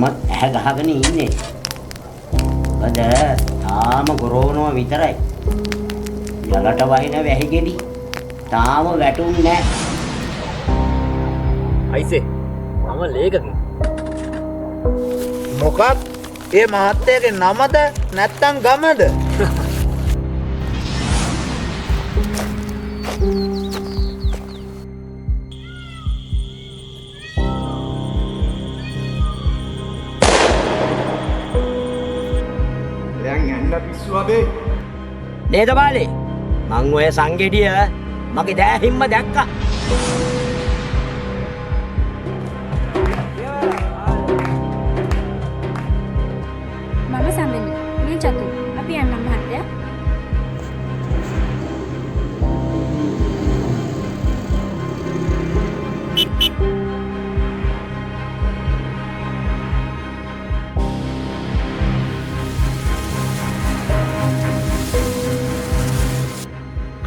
මමත් ඇහැ ගහගෙන ඉන්නේ. මොකද තාම කොරෝනා විතරයි. යලට වහින වැහි ගෙඩි තාම වැටුන්නේ නැහැ. අයිසේ මම ලේකකින්. මොකක්? ඒ මහත්තයාගේ නමද නැත්තම් ගමද? නේද බාලේ? මං ඔය සංගෙඩිය මගේ දෑහිම්ම දැක්කා. මම සම්බෙන්න මේ චතු අපි යන්නම් මහත්තයා.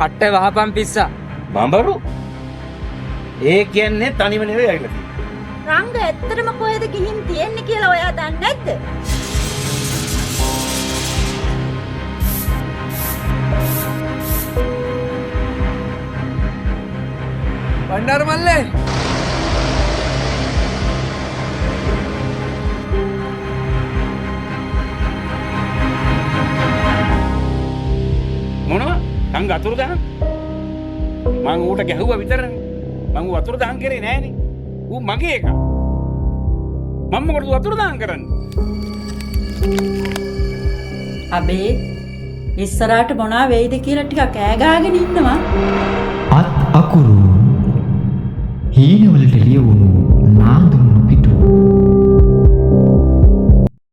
කට්ට වහපන් පිස්සා. බඹරු ඒ කියන්නේ තනිව නෙවෙයි ඇවිල්ලා තියෙන්නේ. රංග ඇත්තටම කොහෙද ගිහින් තියෙන්නේ කියලා ඔයා දන්නේ නැද්ද? බණ්ඩාර මල්ලේ මොනවා? තංග අතුරු දහන්? මං ඌට ගැහුවා විතරනේ. මං ඌ අතුරු දහන් කරේ නෑනේ. ඌ මගේ එක. මම මොකටද අතුරු දහන් කරන්නේ? අබේ ඉස්සරහට මොනවා වෙයිද කියලා ටිකක් ඈ ගාගෙන ඉන්නවා. අත් අකුරු හීනවලට ලියවුණු නාඳුන්